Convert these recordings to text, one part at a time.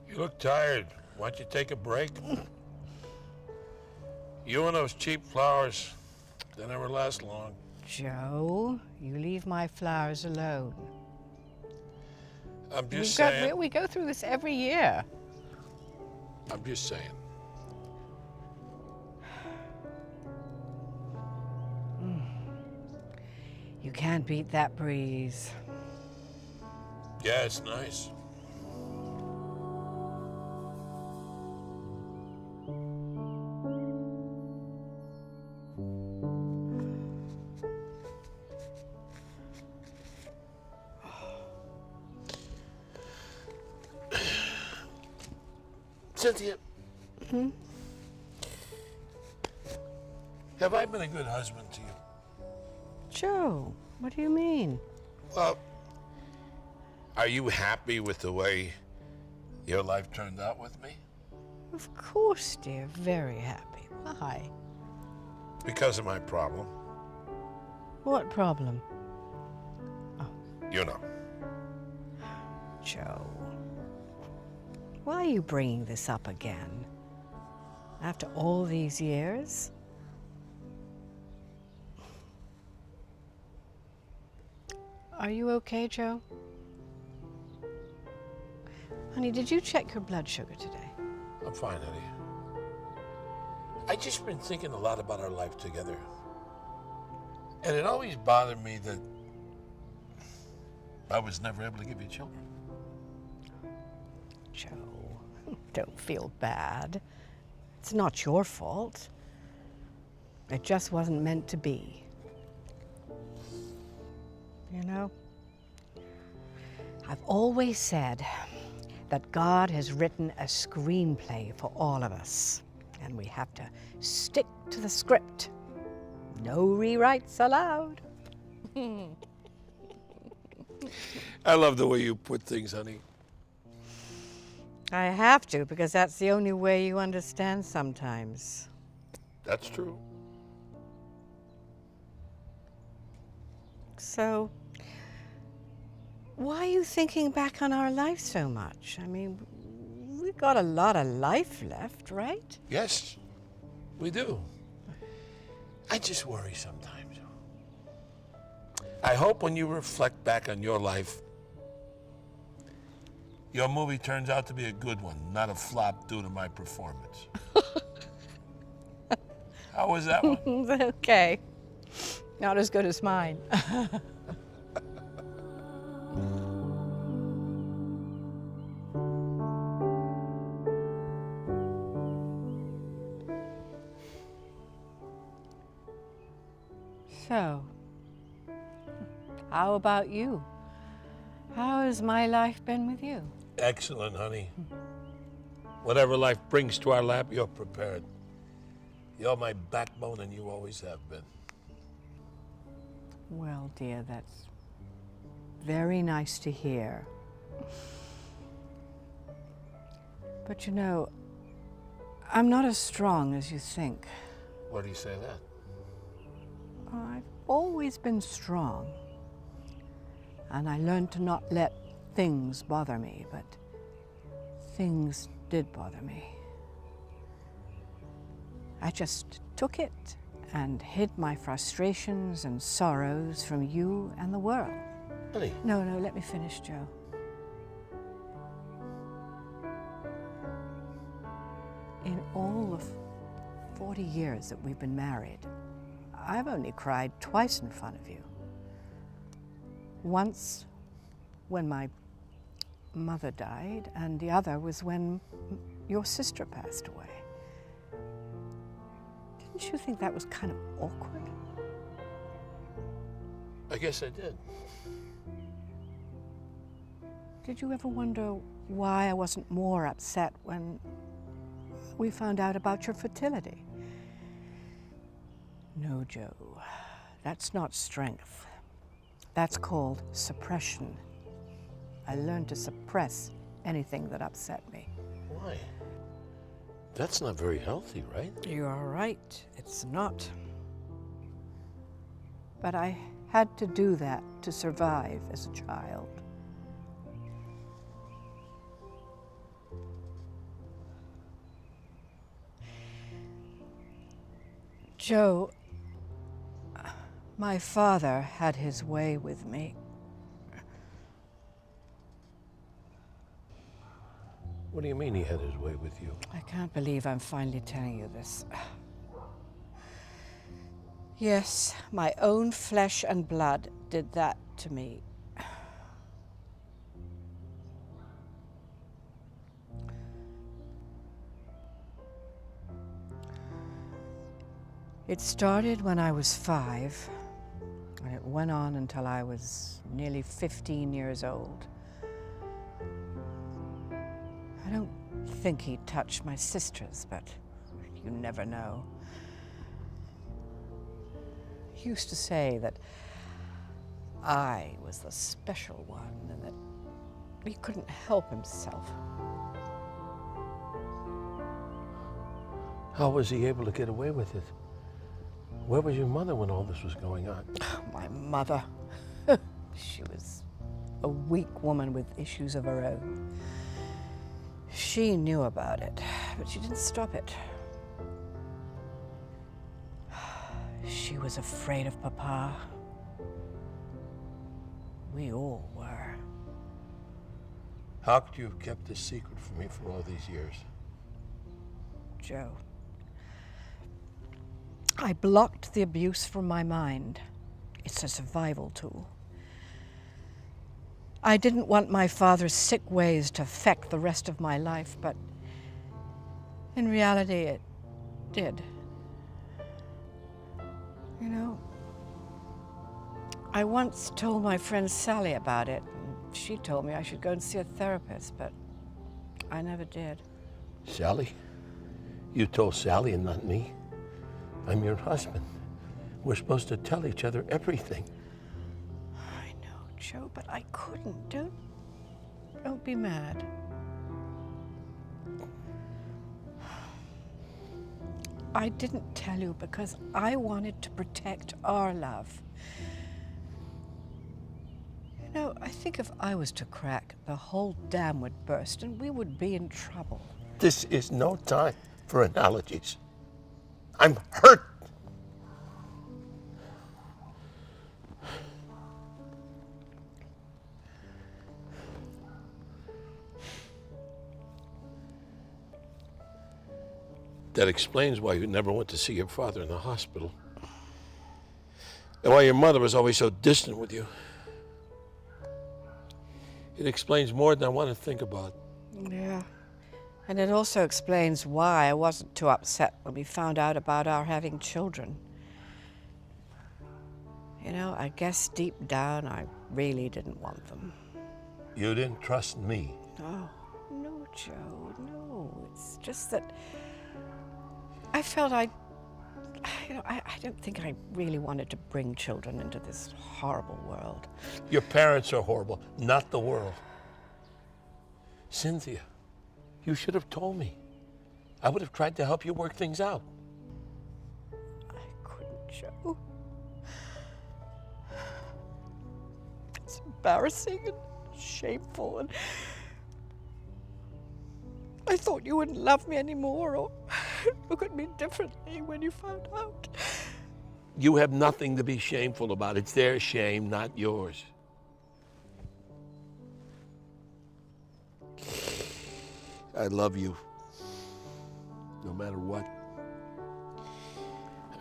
You look tired. Why don't you take a break? You and those cheap flowers, they never last long. Joe, you leave my flowers alone. I'm just saying. We go through this every year. I'm just saying. You can't beat that breeze. Yeah, it's nice. Cynthia. Have I been a good husband to you? Joe, what do you mean? Well, are you happy with the way your life turned out with me? Of course, dear, very happy. Why? Because of my problem. What problem? You know. Joe, why are you bringing this up again? After all these years? Are you okay, Joe? Honey, did you check your blood sugar today? I'm fine, honey. I just been thinking a lot about our life together. And it always bothered me that I was never able to give you children. Joe, don't feel bad. It's not your fault. It just wasn't meant to be. You know, I've always said that God has written a screenplay for all of us, and we have to stick to the script. No rewrites allowed. I love the way you put things, honey. I have to, because that's the only way you understand sometimes. That's true. So, why are you thinking back on our life so much? I mean, we've got a lot of life left, right? Yes, we do. I just worry sometimes. I hope when you reflect back on your life, your movie turns out to be a good one, not a flop due to my performance. How was that one? Okay. Not as good as mine. So, how about you? How has my life been with you? Excellent, honey. Whatever life brings to our lap, you're prepared. You're my backbone, and you always have been. Well, dear, that's very nice to hear. But you know, I'm not as strong as you think. Why do you say that? I've always been strong. And I learned to not let things bother me, but things did bother me. I just took it and hid my frustrations and sorrows from you and the world. Honey. No, let me finish, Joe. In all the 40 years that we've been married, I've only cried twice in front of you. Once when my mother died, and the other was when your sister passed away. Didn't you think that was kind of awkward? I guess I did. Did you ever wonder why I wasn't more upset when we found out about your fertility? No, Joe, that's not strength. That's called suppression. I learned to suppress anything that upset me. Why? That's not very healthy, right? You are right, it's not. But I had to do that to survive as a child. Joe, my father had his way with me. What do you mean he had his way with you? I can't believe I'm finally telling you this. Yes, my own flesh and blood did that to me. It started when I was 5, and it went on until I was nearly 15 years old. I don't think he touched my sisters, but you never know. He used to say that I was the special one and that he couldn't help himself. How was he able to get away with it? Where was your mother when all this was going on? My mother. She was a weak woman with issues of her own. She knew about it, but she didn't stop it. She was afraid of Papa. We all were. How could you have kept this secret from me for all these years? Joe, I blocked the abuse from my mind. It's a survival tool. I didn't want my father's sick ways to affect the rest of my life, but in reality it did. You know, I once told my friend Sally about it, and she told me I should go and see a therapist, but I never did. Sally? You told Sally and not me. I'm your husband. We're supposed to tell each other everything. I know, Joe, but I couldn't. Don't be mad. I didn't tell you because I wanted to protect our love. You know, I think if I was to crack, the whole dam would burst and we would be in trouble. This is no time for analogies. I'm hurt. That explains why you never went to see your father in the hospital. And why your mother was always so distant with you. It explains more than I want to think about. Yeah. And it also explains why I wasn't too upset when we found out about our having children. You know, I guess deep down I really didn't want them. You didn't trust me. Oh, no, Joe, no. It's just that I felt I don't think I really wanted to bring children into this horrible world. Your parents are horrible, not the world. Cynthia, you should have told me. I would have tried to help you work things out. I couldn't, Joe. It's embarrassing and shameful, and I thought you wouldn't love me anymore or look at me differently when you found out. You have nothing to be shameful about. It's their shame, not yours. I love you, no matter what.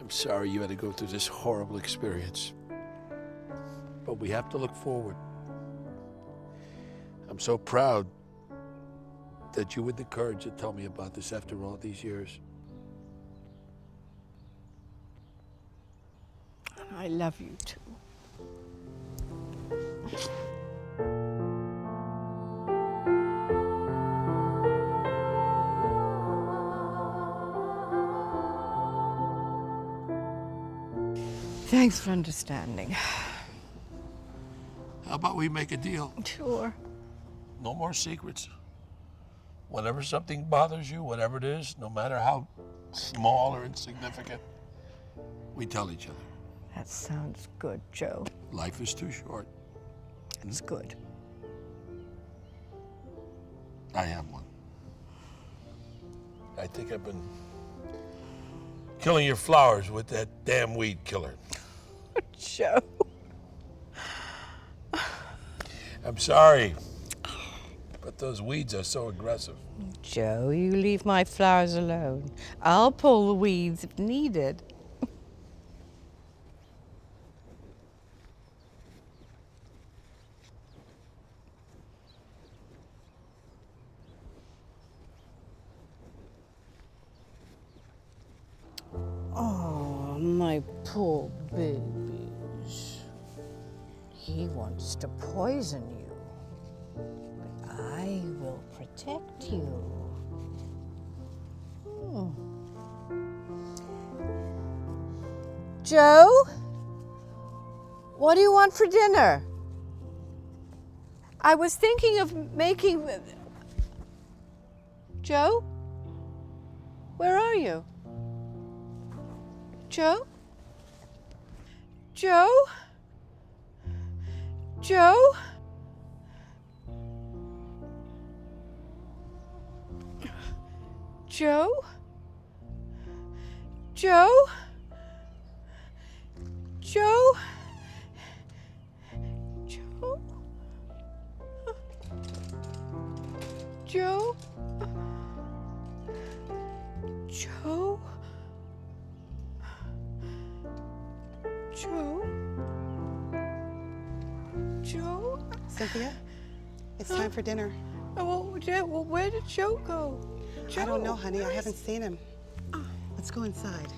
I'm sorry you had to go through this horrible experience, but we have to look forward. I'm so proud that you had the courage to tell me about this after all these years. I love you too. Thanks for understanding. How about we make a deal? Sure. No more secrets. Whenever something bothers you, whatever it is, no matter how small or insignificant, we tell each other. That sounds good, Joe. Life is too short. That's good. I have one. I think I've been killing your flowers with that damn weed killer. Joe. I'm sorry, but those weeds are so aggressive. Joe, you leave my flowers alone. I'll pull the weeds if needed. Oh, my poor babies. He wants to poison you, but I will protect you. Hmm. Joe, what do you want for dinner? I was thinking of making... Joe? Where are you? Joe? Joe? Joe? Joe? Joe? Joe? Joe? Joe? Joe? Joe? Joe? Cynthia, it's time for dinner. Oh, well, where did Joe go? Joe, I don't know, honey. I where haven't is- seen him. Let's go inside.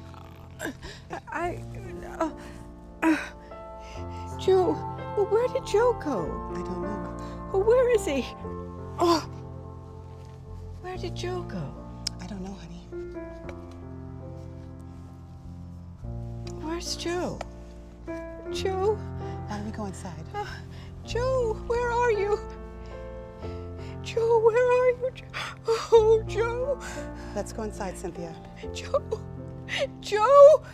Joe, well, where did Joe go? I don't know. Oh, where is he? Oh, where did Joe go? I don't know, honey. Where's Joe? Joe? Why don't we go inside? Joe, where are you? Joe, where are you? Oh, Joe. Let's go inside, Cynthia. Joe. Joe.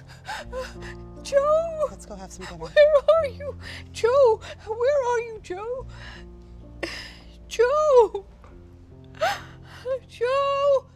Joe. Let's go have some dinner. Where are you? Joe, where are you, Joe? Joe. Joe.